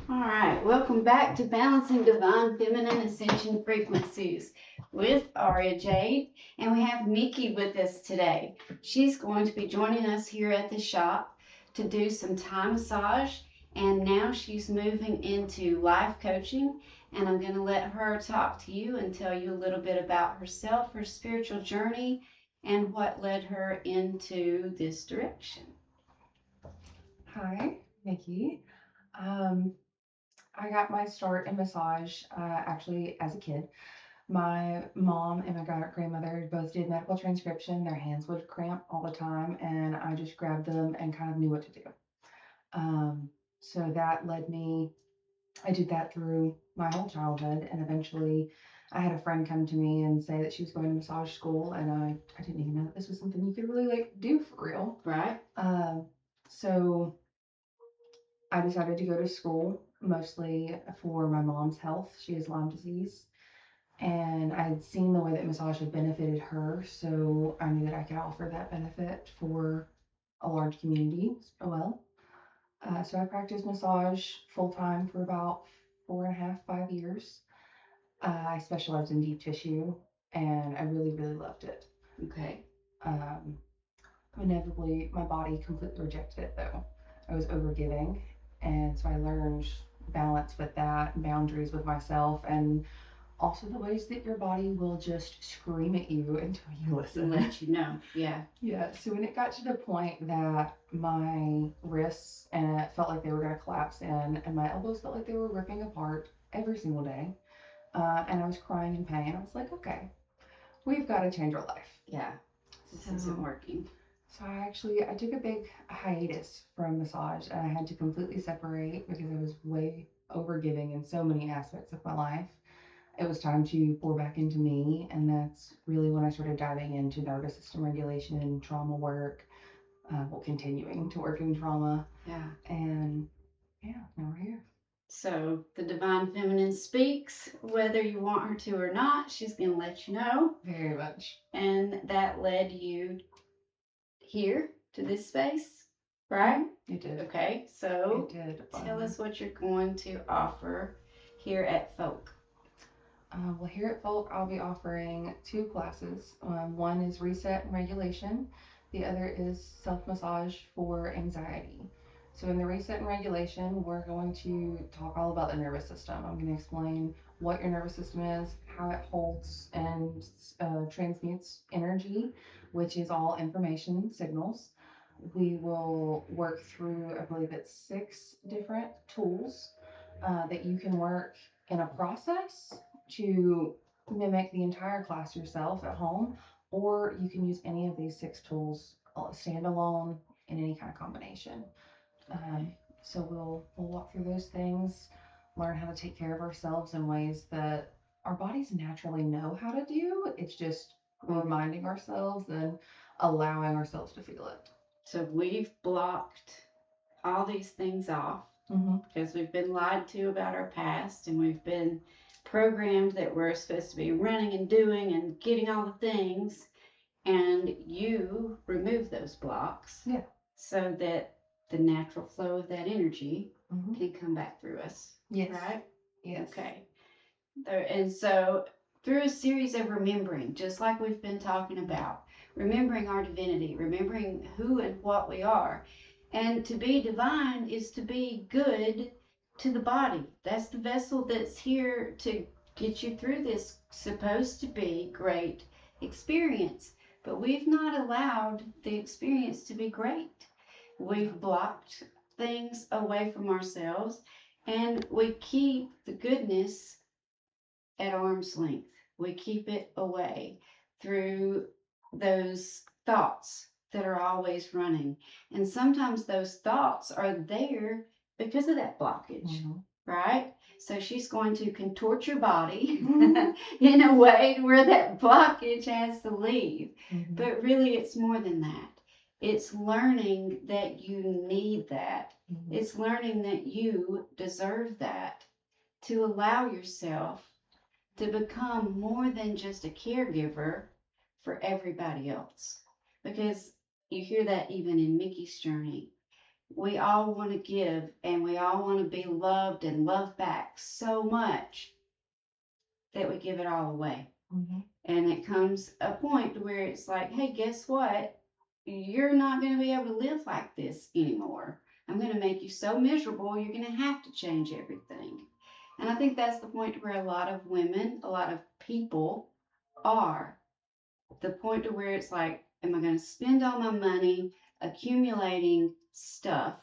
All right, welcome back to Balancing Divine Feminine Ascension Frequencies with Aria Jade. And we have Miki with us today. She's going to be joining us here at the shop to do some Thai massage. And now she's moving into life coaching. And I'm going to let her talk to you and tell you a little bit about herself, her spiritual journey, and what led her into this direction. Hi, Miki. Um, I got my start in massage actually as a kid. My mom and my grandmother both did medical transcription. Their hands would cramp all the time, and I just grabbed them and kind of knew what to do. Um, so that led me, I did that through my whole childhood, and eventually I had a friend come to me and say that she was going to massage school, and I didn't even know that this was something you could really like do for real. Right? So I decided to go to school mostly for my mom's health. She has Lyme disease. And I had seen the way that massage had benefited her, so I knew that I could offer that benefit for a large community as well. So I practiced massage full time for about 4.5, 5 years. I specialized in deep tissue, and I really, really loved it. Okay. Um, Inevitably, my body completely rejected it though. I was overgiving, and so I learned balance with that, boundaries with myself, and also the ways that your body will just scream at you until you listen. Let you know. Yeah. Yeah, so when it got to the point that my wrists and it felt like they were going to collapse in, and my elbows felt like they were ripping apart every single day, and I was crying in pain, I was like, okay, we've got to change our life. Yeah. This isn't working. So I took a big hiatus from massage, and I had to completely separate because I was way overgiving in so many aspects of my life. It was time to pour back into me, and that's really when I started diving into nervous system regulation, trauma work, well, continuing to work in trauma, Yeah. and yeah, now we're here. So the divine feminine speaks, whether you want her to or not. She's going to let you know. Very much. And that led you here to this space, right? It did. Okay. So It did. tell us what you're going to offer here at Folk. Well, here at Folk, I'll be offering two classes. One is reset and regulation, the other is self massage for anxiety. So, in the reset and regulation, we're going to talk all about the nervous system. I'm going to explain what your nervous system is, how it holds and transmutes energy, which is all information signals. We will work through, I believe it's 6 different tools that you can work in a process to mimic the entire class yourself at home, or you can use any of these 6 tools standalone in any kind of combination. So we'll walk through those things, learn how to take care of ourselves in ways that our bodies naturally know how to do. It's just reminding ourselves and allowing ourselves to feel it. So we've blocked all these things off Mm-hmm. because we've been lied to about our past, and we've been programmed that we're supposed to be running and doing and getting all the things. And you remove those blocks. Yeah. So that the natural flow of that energy Mm-hmm. can come back through us. Yes. Right? Yes. Okay. And so through a series of remembering, just like we've been talking about, remembering our divinity, remembering who and what we are. And to be divine is to be good to the body. That's the vessel that's here to get you through this supposed to be great experience. But we've not allowed the experience to be great. We've blocked things away from ourselves, and we keep the goodness at arm's length. We keep it away through those thoughts that are always running. And sometimes those thoughts are there because of that blockage, right? So she's going to contort your body in a way where that blockage has to leave. But really, it's more than that. It's learning that you need that. It's learning that you deserve that, to allow yourself to become more than just a caregiver for everybody else. Because you hear that even in Mickey's journey. we all want to give and we all want to be loved and loved back so much that we give it all away. Mm-hmm. And it comes a point where it's like, hey, guess what? You're not going to be able to live like this anymore. I'm going to make you so miserable, you're going to have to change everything. And I think that's the point where a lot of women, a lot of people are. The point to where it's like, am I going to spend all my money accumulating stuff?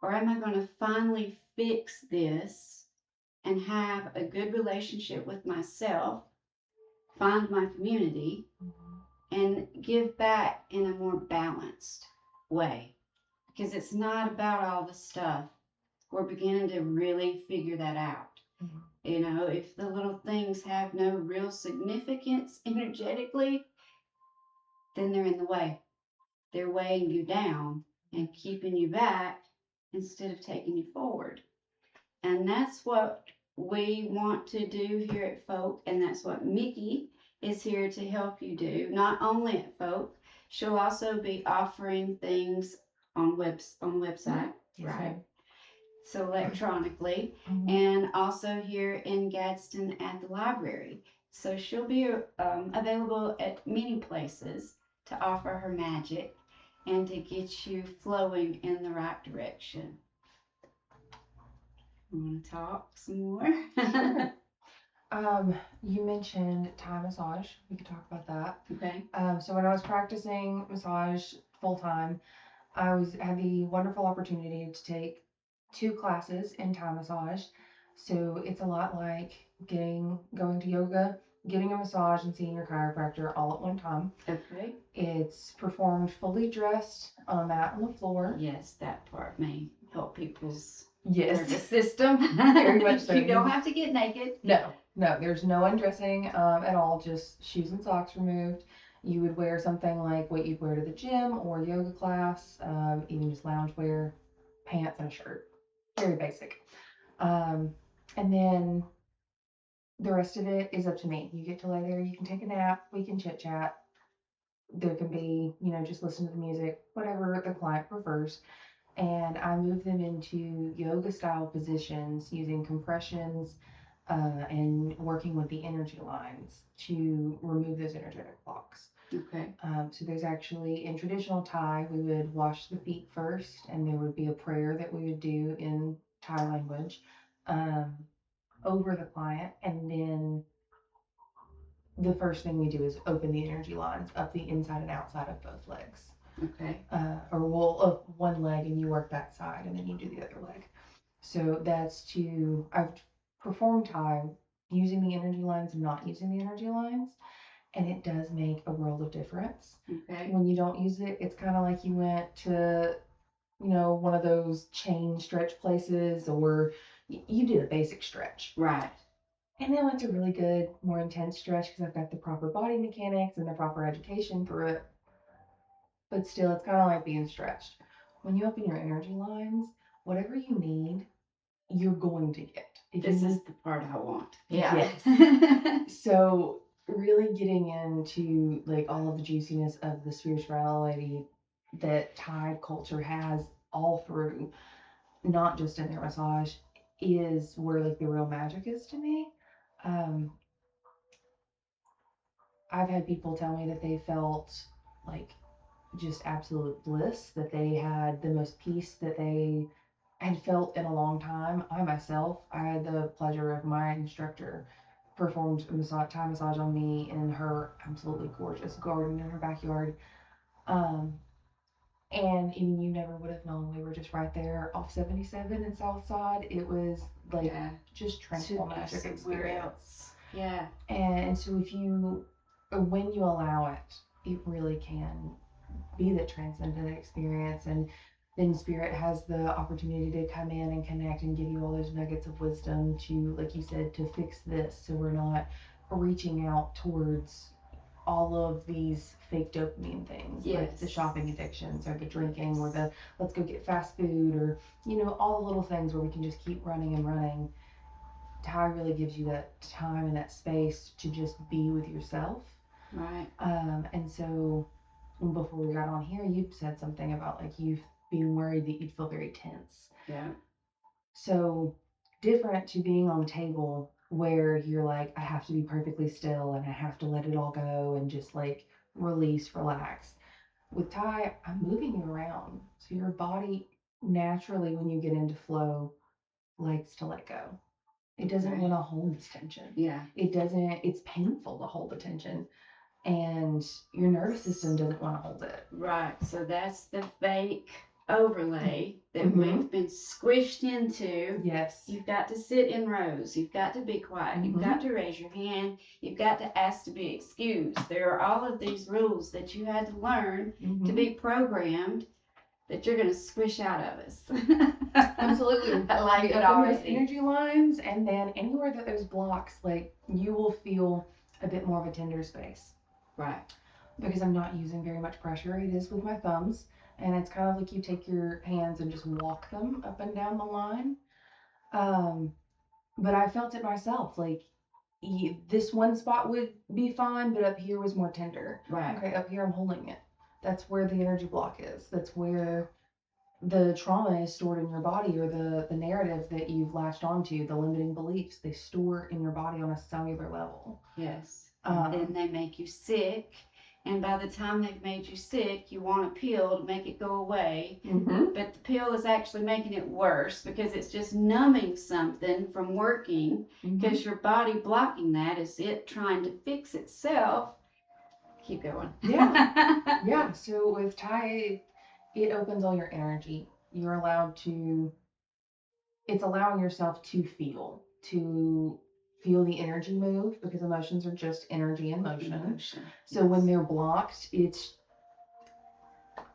Or am I going to finally fix this and have a good relationship with myself, find my community, and give back in a more balanced way? Because it's not about all the stuff. We're beginning to really figure that out. Mm-hmm. You know, if the little things have no real significance energetically, then they're in the way. They're weighing you down and keeping you back instead of taking you forward. And that's what we want to do here at Folk, and that's what Miki is here to help you do. Not only at Folk, she'll also be offering things on the website, Yes, right? ma'am. So electronically, Mm-hmm. and also here in Gadsden at the library. So she'll be available at many places to offer her magic and to get you flowing in the right direction. Want to talk some more? Sure. You mentioned Thai massage. We could talk about that. Okay. So when I was practicing massage full time, had the wonderful opportunity to take 2 classes in Thai massage. So it's a lot like going to yoga, getting a massage, and seeing your chiropractor all at one time. Okay. It's performed fully dressed on a mat on the floor. Yes, that part may help people's Yes. nervous system. Very much so. You don't have to get naked. No, there's no undressing at all, just shoes and socks removed. You would wear something like what you'd wear to the gym or yoga class, even just lounge wear, pants and a shirt. Very basic. And then the rest of it is up to me. You get to lay there, you can take a nap, we can chit chat. There can be, just listen to the music, whatever the client prefers. And I move them into yoga style positions using compressions and working with the energy lines to remove those energetic blocks. Okay. So there's actually, in traditional Thai, we would wash the feet first, and there would be a prayer that we would do in Thai language over the client, and then the first thing we do is open the energy lines up the inside and outside of both legs. Okay. Or we'll up one leg and you work that side and then you do the other leg. So I've performed Thai using the energy lines and not using the energy lines. And it does make a world of difference. Okay. When you don't use it, it's kind of like you went to, one of those chain stretch places, or you did a basic stretch. Right. And now it's a really good, more intense stretch because I've got the proper body mechanics and the proper education through it. But still, it's kind of like being stretched. When you open your energy lines, whatever you need, you're going to get. This is the part I want. Yeah. Yes. So really getting into like all of the juiciness of the spirituality that Thai culture has all through, not just in their massage, is where like the real magic is to me. I've had people tell me that they felt like just absolute bliss, that they had the most peace that they had felt in a long time. I had the pleasure of my instructor performed a Thai massage on me in her absolutely gorgeous garden in her backyard. And even you never would have known. We were just right there off 77 in Southside. It was like just transformative experience. Yeah. And so when you allow it, it really can be the transcendent experience. And then spirit has the opportunity to come in and connect and give you all those nuggets of wisdom to, like you said, to fix this, so we're not reaching out towards all of these fake dopamine things, like the shopping addictions or the drinking or the let's go get fast food, or all the little things where we can just keep running and running. Thai really gives you that time and that space to just be with yourself. Right. And so before we got on here, you said something about like you've being worried that you'd feel very tense. Yeah. So different to being on the table where you're like, I have to be perfectly still and I have to let it all go and just like release, relax. With Thai, I'm moving you around. So your body naturally, when you get into flow, likes to let go. It doesn't want to hold this tension. Yeah. It's painful to hold the tension. And your nervous system doesn't want to hold it. Right. So that's the fake overlay that we've been squished into. Yes. You've got to sit in rows. You've got to be quiet. You've got to raise your hand. You've got to ask to be excused. There are all of these rules that you had to learn to be programmed that you're going to squish out of us. Absolutely. I like it Those already. energy lines, and then anywhere that there's blocks, like you will feel a bit more of a tender space. Right. Because I'm not using very much pressure. It is with my thumbs, and it's kind of like you take your hands and just walk them up and down the line. But I felt it myself. Like this one spot would be fine, but up here was more tender. Right. Okay, up here I'm holding it. That's where the energy block is. That's where the trauma is stored in your body, or the narrative that you've latched onto, the limiting beliefs. They store in your body on a cellular level. Yes. And then they make you sick. And by the time they've made you sick, you want a pill to make it go away. But the pill is actually making it worse because it's just numbing something from working, because your body blocking that is it trying to fix itself. Keep going. Yeah. Yeah. So with Thai, it opens all your energy. You're allowed to, it's allowing yourself to feel the energy move, because emotions are just energy in motion. So when they're blocked, it's,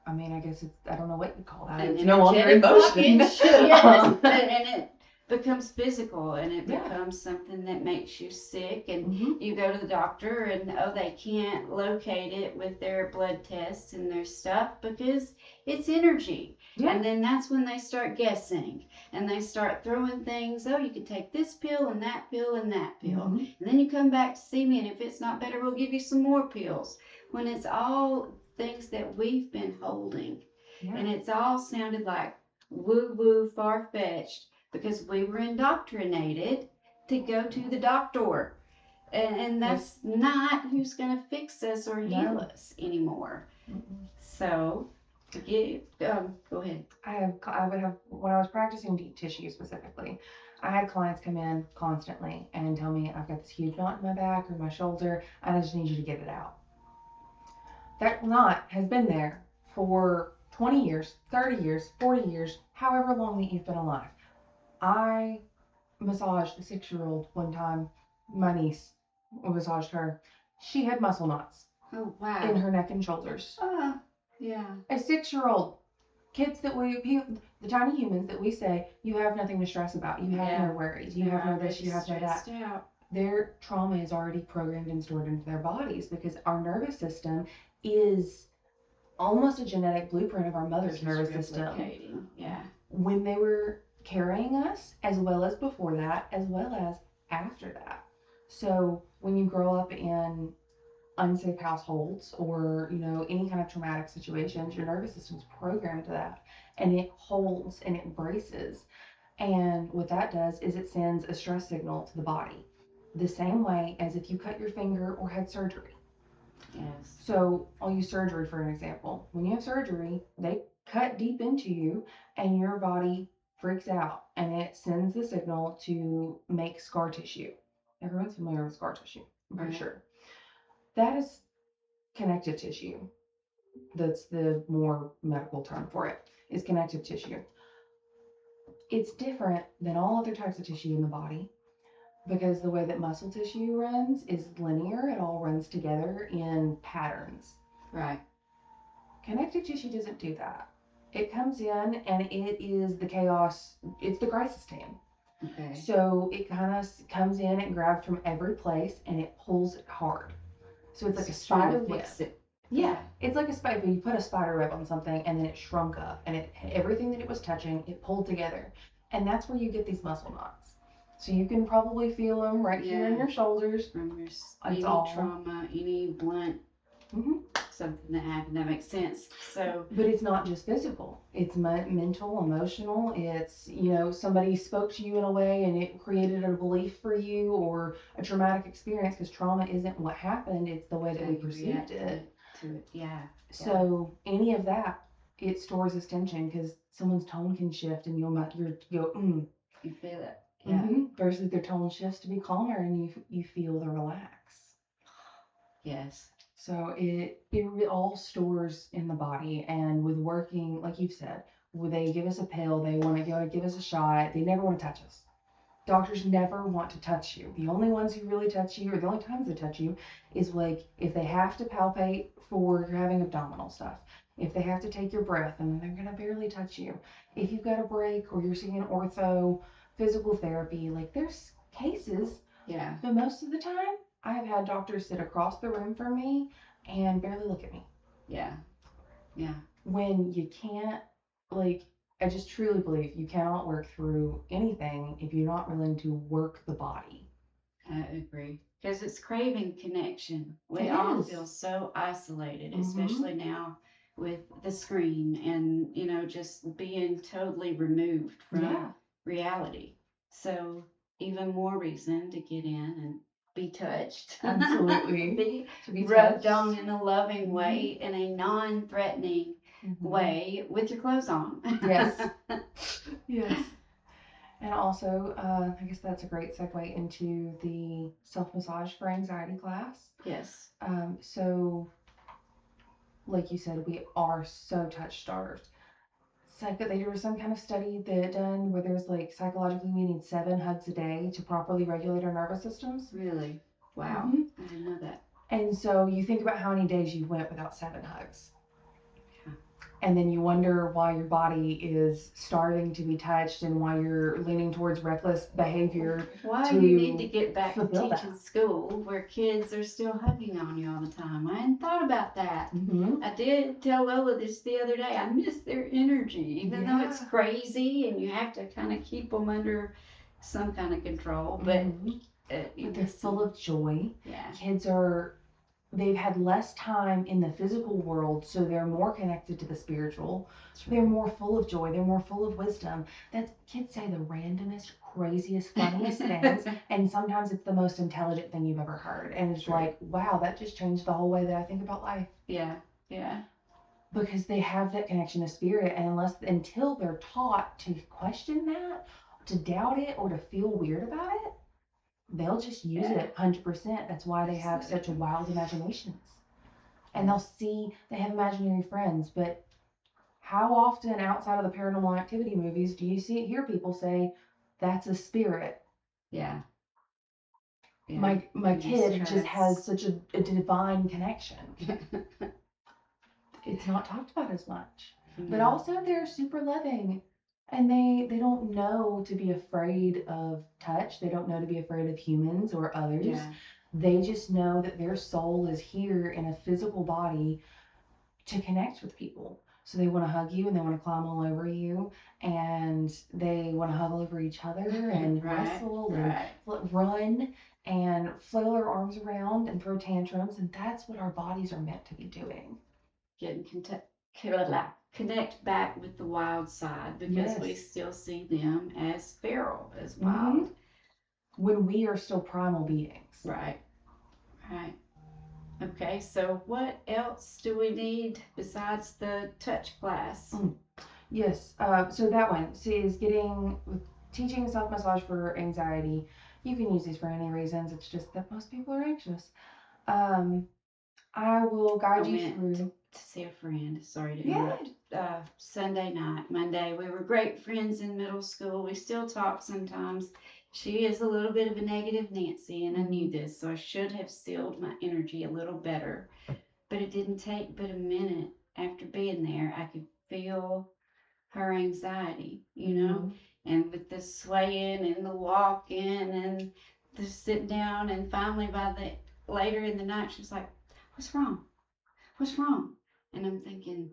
I mean, I guess it's, I don't know what you call that. It's no longer emotion. Yes, and it becomes physical, and it becomes something that makes you sick, and you go to the doctor, and they can't locate it with their blood tests and their stuff because it's energy. Yeah. And then that's when they start guessing, and they start throwing things. Oh, you could take this pill and that pill and that pill, and then you come back to see me, and if it's not better, we'll give you some more pills. When it's all things that we've been holding, and it's all sounded like woo-woo, far-fetched, because we were indoctrinated to go to the doctor, and that's not who's going to fix us or heal us anymore. So go ahead. I would have, when I was practicing deep tissue specifically, I had clients come in constantly and tell me, I've got this huge knot in my back or my shoulder, and I just need you to get it out. That knot has been there for 20 years, 30 years, 40 years, however long that you've been alive. I massaged a 6-year-old one time. My niece massaged her. She had muscle knots. Oh, wow. In her neck and shoulders. Yeah. A 6-year-old. Kids that the tiny humans that we say, you have nothing to stress about. You have no worries. You have no this, you have no that. Out. Their trauma is already programmed and stored into their bodies, because our nervous system is almost a genetic blueprint of our mother's nervous system. Yeah. When they were carrying us, as well as before that, as well as after that. So when you grow up in unsafe households, or any kind of traumatic situations, your nervous system's programmed to that, and it holds and it braces. And what that does is it sends a stress signal to the body, the same way as if you cut your finger or had surgery. Yes. So I'll use surgery for an example. When you have surgery, they cut deep into you, and your body freaks out, and it sends the signal to make scar tissue. Everyone's familiar with scar tissue, I'm pretty sure. That is connective tissue. That's the more medical term for it, is connective tissue. It's different than all other types of tissue in the body, because the way that muscle tissue runs is linear. It all runs together in patterns. Right. Connective tissue doesn't do that. It comes in and it is the chaos. It's the crisis team. Okay. So it kind of comes in and grabs from every place, and it pulls it hard. So it's like a spider web. Yeah, it's like a spider. You put a spider web on something, and then it shrunk up, and everything that it was touching, it pulled together, and that's where you get these muscle knots. So you can probably feel them right here in your shoulders. From any trauma, any blunt something that happened. That makes sense. So, But it's not just physical. It's mental, emotional. It's, you know, somebody spoke to you in a way and it created a belief for you or a traumatic experience because trauma isn't what happened, it's the way that how we you perceived react it. to it. Yeah. So any of that, it stores this tension because someone's tone can shift and you go, You feel it. Yeah. versus their tone shifts to be calmer and you feel the relax. Yes. So it all stores in the body, and with working, like you've said, when they give us a pill, they want to go to give us a shot. They never want to touch us. Doctors never want to touch you. The only ones who really touch you, or the only times they touch you, is like if they have to palpate for you're having abdominal stuff. If they have to take your breath, and they're gonna barely touch you. If you've got a break or you're seeing an ortho, physical therapy, like there's cases. Yeah. But most of the time, I have had doctors sit across the room from me and barely look at me. Yeah. Yeah. When you can't, like, I just truly believe you cannot work through anything if you're not willing to work the body. I agree. Because it's craving connection. We It all is. feel so isolated, Mhm. especially now with the screen and, just being totally removed from Yeah. reality. So, even more reason to get in and be touched. Absolutely. Be To be rubbed touched. on in a loving way, in a non threatening way, with your clothes on. Yes. Yes. And also, I guess that's a great segue into the self massage for anxiety class. Yes. So, like you said, we are so touch starved. There was some kind of study that done where there's like psychologically we need 7 hugs a day to properly regulate our nervous systems. Really? Wow. Mhm. I didn't know that. And so you think about how many days you went without 7 hugs. Yeah. And then you wonder why your body is starving to be touched and why you're leaning towards reckless behavior. Why to you need to get back to fulfill teaching that. school where kids are still hugging on you all the time. I hadn't thought about that. Mhm. I did tell Lola this the other day. I miss their energy, even though it's Yeah. crazy and you have to kind of keep them under some kind of control. But Mhm. you But they're miss full them. of joy. Yeah. They've had less time in the physical world, so they're more connected to the spiritual. They're more full of joy. They're more full of wisdom. That kids say the randomest, craziest, funniest things, and sometimes it's the most intelligent thing you've ever heard. And it's like, wow, that just changed the whole way that I think about life. Yeah. Yeah. Because they have that connection to spirit, and until they're taught to question that, to doubt it, or to feel weird about it, they'll just use it 100%. That's why they have such wild imaginations. And they have imaginary friends, but how often outside of the paranormal activity movies do you hear people say, that's a spirit? Yeah. My kid just has such a divine connection. It's not talked about as much. But also they're super loving. And they don't know to be afraid of touch. They don't know to be afraid of humans or others. Yeah. They just know that their soul is here in a physical body to connect with people. So they want to hug you and they want to climb all over you and they want to hug all over each other and wrestle and run and flail their arms around and throw tantrums. And that's what our bodies are meant to be doing. Connect back with the wild side because we still see them as feral, as wild. Mm-hmm. When we are still primal beings. Right. Okay, so what else do we need besides the touch class? Yes, so that one is teaching self massage for anxiety. You can use these for any reasons. It's just that most people are anxious. I will guide you through. To see a friend. Sorry to interrupt. Sunday night, Monday. We were great friends in middle school. We still talk sometimes. She is a little bit of a negative Nancy, and I knew this, so I should have sealed my energy a little better. But it didn't take but a minute after being there. I could feel her anxiety, and with the swaying and the walking and the sitting down, and finally later in the night, she was like, "What's wrong? What's wrong?" And I'm thinking,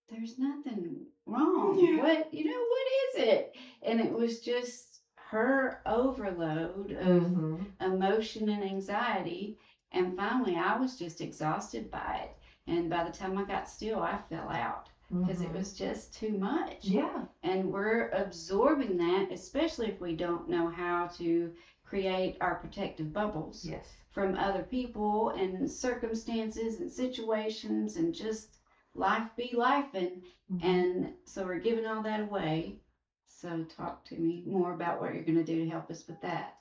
there's nothing wrong. Yeah. What is it? And it was just her overload of emotion and anxiety. And finally, I was just exhausted by it. And by the time I got still, I fell out because it was just too much. Yeah. And we're absorbing that, especially if we don't know how to create our protective bubbles. Yes. From other people and circumstances and situations and just life be life. And so we're giving all that away. So talk to me more about what you're going to do to help us with that.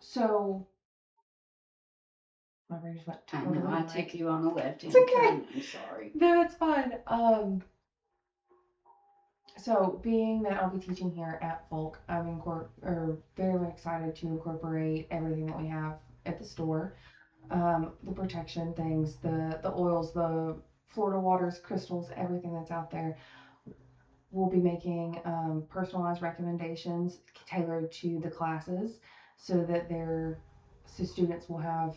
So my brain just went I totally know I blank. took you on a left hand. It's okay. Turn. I'm sorry. No, it's fine. So being that I'll be teaching here at Folk, I'm very excited to incorporate everything that we have at the store. The protection things, the oils, the Florida waters, crystals, everything that's out there. We'll be making personalized recommendations tailored to the classes so that students will have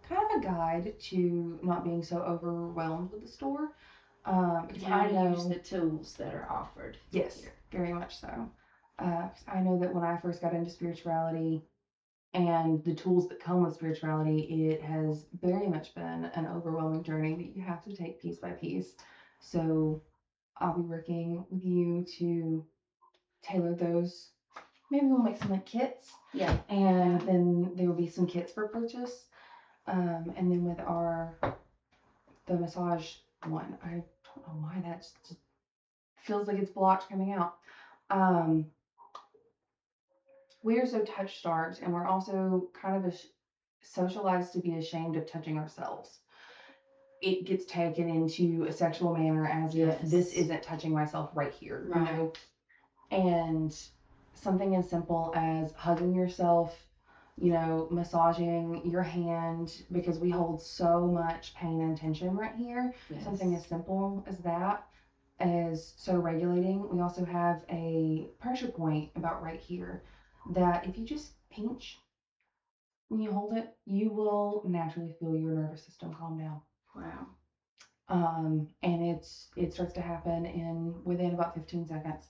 kind of a guide to not being so overwhelmed with the store. Because I use the tools that are offered. Yes, here. Very much so. I know that when I first got into spirituality and the tools that come with spirituality, it has very much been an overwhelming journey that you have to take piece by piece. So I'll be working with you to tailor those. Maybe we'll make some like kits. Yeah. And then there will be some kits for purchase. And then with the massage one, I don't know why that just feels like it's blocked coming out. We are so touch starved, and we're also kind of socialized to be ashamed of touching ourselves. It gets taken into a sexual manner as if this isn't touching myself right here, right. You know? And something as simple as hugging yourself, massaging your hand, because we hold so much pain and tension right here. Yes. Something as simple as that is so regulating. We also have a pressure point about right here that if you just pinch when you hold it, you will naturally feel your nervous system calm down. Wow. And it starts to happen within about 15 seconds.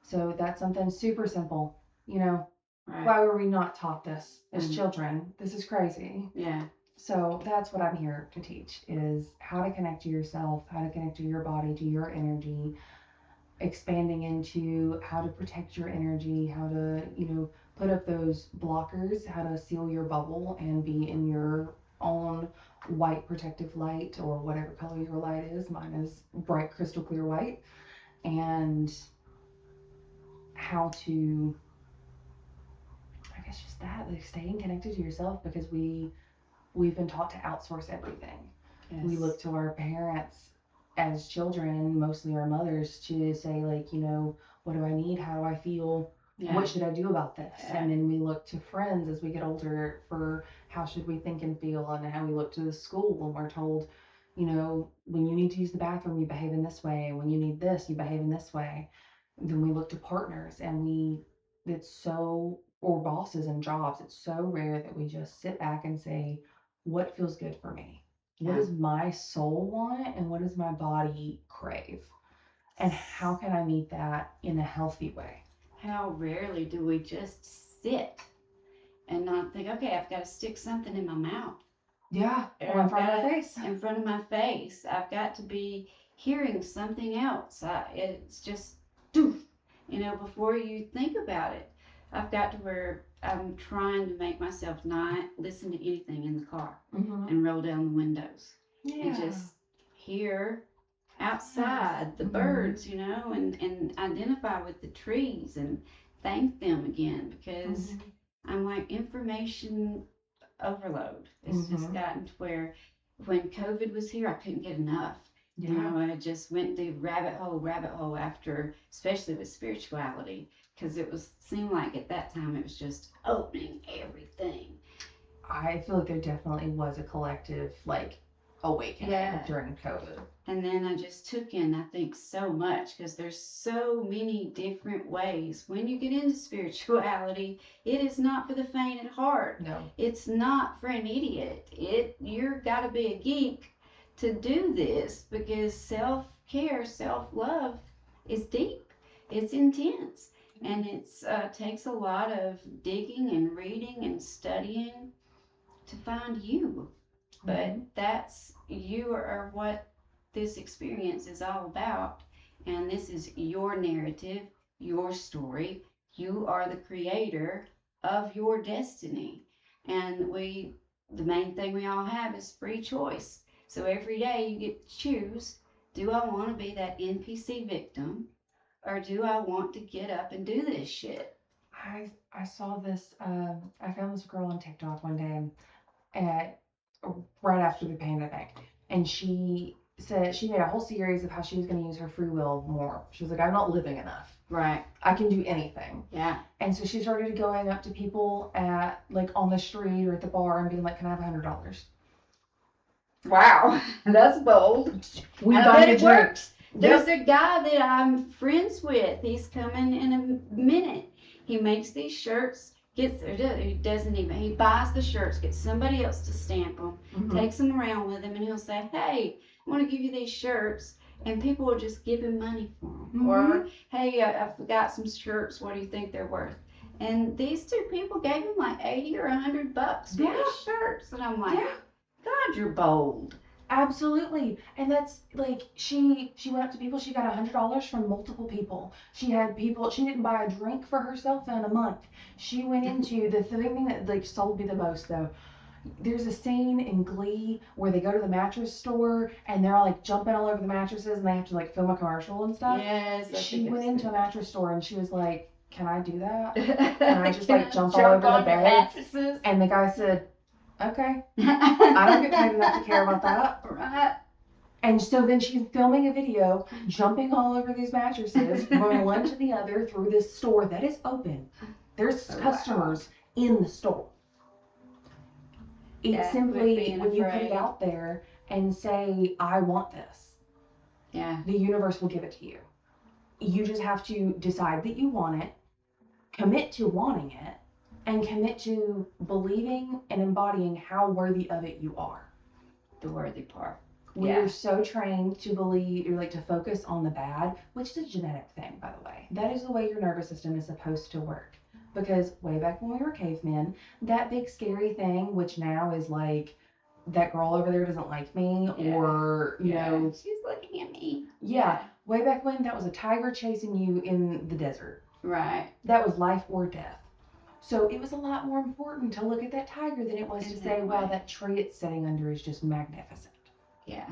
So that's something super simple. Right. Why were we not taught this as children? This is crazy. Yeah. So that's what I'm here to teach, is how to connect to yourself, how to connect to your body, to your energy, expanding into how to protect your energy, how to, put up those blockers, how to seal your bubble and be in your own white protective light, or whatever color your light is. Mine is bright crystal clear white. And how to, I guess, just that, like staying connected to yourself, because we've been taught to outsource everything. Yes. We look to our parents as children, mostly our mothers, to say, like, what do I need? How do I feel? Yeah. What should I do about this? Yeah. And then we look to friends as we get older for how should we think and feel, and how we look to the school when we're told, when you need to use the bathroom, you behave in this way. When you need this, you behave in this way. Then we look to partners, and or bosses and jobs, it's so rare that we just sit back and say, what feels good for me? What does my soul want, and what does my body crave? And how can I meet that in a healthy way? How rarely do we just sit and not think, okay, I've got to stick something in my mouth. Yeah, or in front of my face. In front of my face. I've got to be hearing something else. It's just, before you think about it. I've got to where I'm trying to make myself not listen to anything in the car, and roll down the windows. Yeah. And just hear outside the birds, and identify with the trees and thank them again, because I'm like information overload. It's just gotten to where when COVID was here, I couldn't get enough. Yeah. I just went through rabbit hole after, especially with spirituality, because seemed like at that time it was just opening everything. I feel like there definitely was a collective awakening during COVID. And then I just took in, I think, so much, because there's so many different ways. When you get into spirituality, it is not for the faint at heart. No. It's not for an idiot. You're got to be a geek to do this, because self-care, self-love is deep. It's intense. And it takes a lot of digging and reading and studying to find you. But that's you are what this experience is all about. And this is your narrative, your story. You are the creator of your destiny. And the main thing we all have is free choice. So every day you get to choose, do I want to be that NPC victim or do I want to get up and do this shit? I saw this. I found this girl on TikTok one day, at right after the pandemic, and she said she made a whole series of how she was going to use her free will more. She was like, I'm not living enough. Right. I can do anything. Yeah. And so she started going up to people at like on the street or at the bar and being like, "Can I have $100?" Wow, that's bold. We I buy bet the it drink. works. There's a guy that I'm friends with. He's coming in a minute. He makes these shirts. He doesn't even. He buys the shirts. Gets somebody else to stamp them. Mhm. Takes them around with him, and he'll say, "Hey, I want to give you these shirts." And people will just give him money for them. Mhm. Or, "Hey, I forgot some shirts. What do you think they're worth?" And these two people gave him like $80 or $100 for Yeah. these shirts, and I'm like, Yeah. God, you're bold. Absolutely. And that's like she went up to people, she got $100 from multiple people. She had people, she didn't buy a drink for herself in a month. She went into the thing that like sold me the most though. There's a scene in Glee where they go to the mattress store and they're all like jumping all over the mattresses and they have to like film a commercial and stuff. Yes. She went into a mattress store and she was like, "Can I do that? Can I just like jump all over the bed?" mattresses? And the guy said, "Okay. I don't get paid enough to care about that." Right. And so then she's filming a video, jumping all over these mattresses, from one to the other through this store that is open. There's customers in the store. It's simply when you put it out there and say, "I want this," yeah, the universe will give it to you. You just have to decide that you want it, commit to wanting it, and commit to believing and embodying how worthy of it you are. The worthy part. We are so trained to believe, or like to focus on the bad, which is a genetic thing, by the way. That is the way your nervous system is supposed to work. Because way back when we were cavemen, that big scary thing, which now is like, that girl over there doesn't like me, or, you know. She's looking at me. Yeah. Way back when, that was a tiger chasing you in the desert. Right. That was life or death. So it was a lot more important to look at that tiger than it was to say, wow, that tree it's sitting under is just magnificent. Yeah.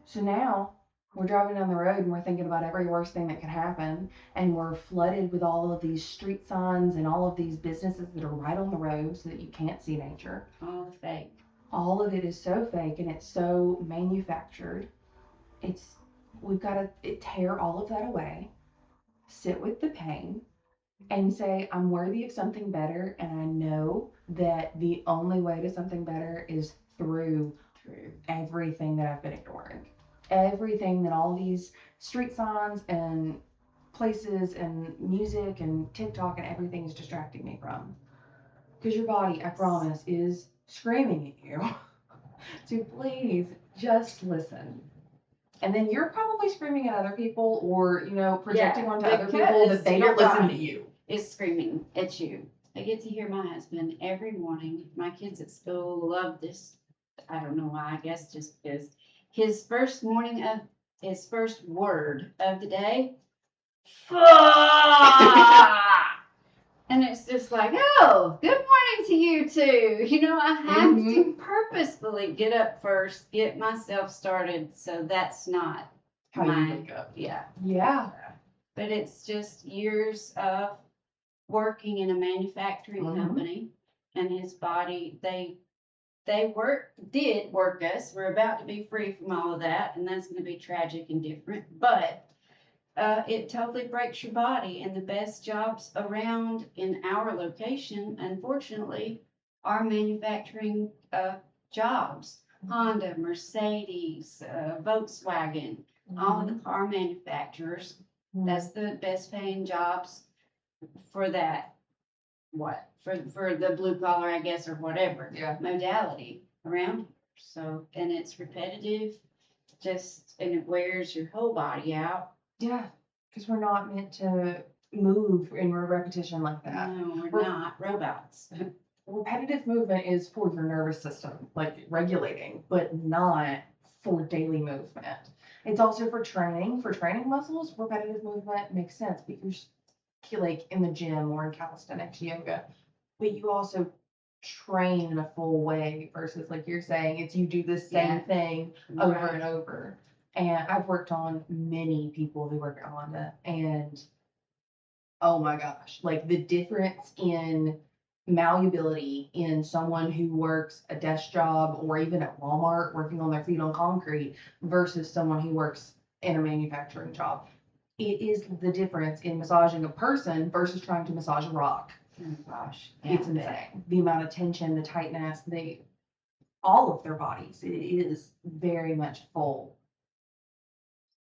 So now we're driving down the road and we're thinking about every worst thing that could happen, and we're flooded with all of these street signs and all of these businesses that are right on the road so that you can't see nature. All fake. All of it is so fake and it's so manufactured. We've got to tear all of that away, sit with the pain, and say, I'm worthy of something better, and I know that the only way to something better is through everything that I've been ignoring. Everything that all these street signs and places and music and TikTok and everything is distracting me from. Because your body, I promise, is screaming at you to please just listen. And then you're probably screaming at other people, or, you know, projecting onto other people that they don't listen to you. Is screaming at you. I get to hear my husband every morning. My kids at school love this. I don't know why. I guess just because his first word of the day, and it's just like, oh, good morning to you too. You know, I have to purposefully get up first, get myself started, so that's not how you wake up. Yeah. Yeah. But it's just years of working in a manufacturing company, and his body, they did work us. We're about to be free from all of that, and that's going to be tragic and different, but it totally breaks your body. And the best jobs around in our location, unfortunately, are manufacturing jobs. Honda, Mercedes, Volkswagen, all of the car manufacturers. That's the best paying jobs for that. For the blue collar, I guess, or whatever modality around here. So, and it's repetitive, and it wears your whole body out. Yeah, because we're not meant to move in repetition like that. No, we're not robots. repetitive movement is for your nervous system, like regulating, but not for daily movement. It's also for training. For training muscles, repetitive movement makes sense because like in the gym or in calisthenics yoga, but you also train in a full way versus like you're saying, it's you do the same Yeah. thing over Right. and over. And I've worked on many people who work at Honda, and oh my gosh, like the difference in malleability in someone who works a desk job or even at Walmart working on their feet on concrete versus someone who works in a manufacturing job. It is the difference in massaging a person versus trying to massage a rock. Oh gosh. It's I bet. insane. The amount of tension, the tightness, all of their bodies. It is very much full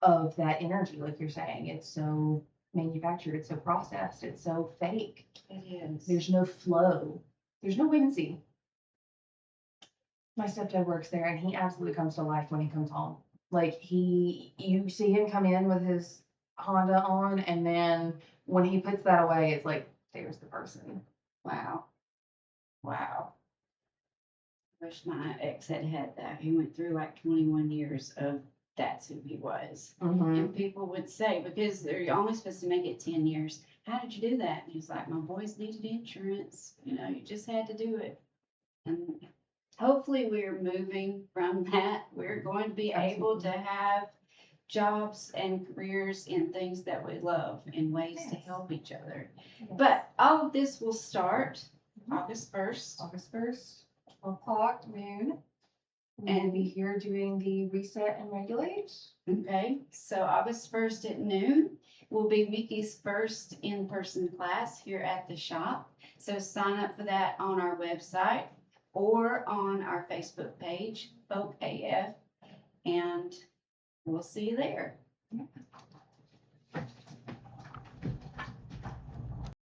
of that energy, like you're saying. It's so manufactured, it's so processed, it's so fake. It is. There's no flow. There's no whimsy. My stepdad works there and he absolutely comes to life when he comes home. Like you see him come in with his Honda on, and then when he puts that away, it's like, there's the person. Wow. Wow. Wish my ex had had that. He went through like 21 years of that's who he was. Mm-hmm. And people would say, because they're only supposed to make it 10 years, how did you do that? And he's like, my boys needed insurance. You know, you just had to do it. And hopefully we're moving from that. We're going to be able to have jobs and careers in things that we love in ways to Yes. help each other. Yes. But all of this will start August 1st. August 1st, 12 o'clock, noon. And be here doing the reset and regulate. Okay, so August 1st at noon will be Miki's first in-person class here at the shop. So sign up for that on our website or on our Facebook page, Folk AF, and we'll see you there.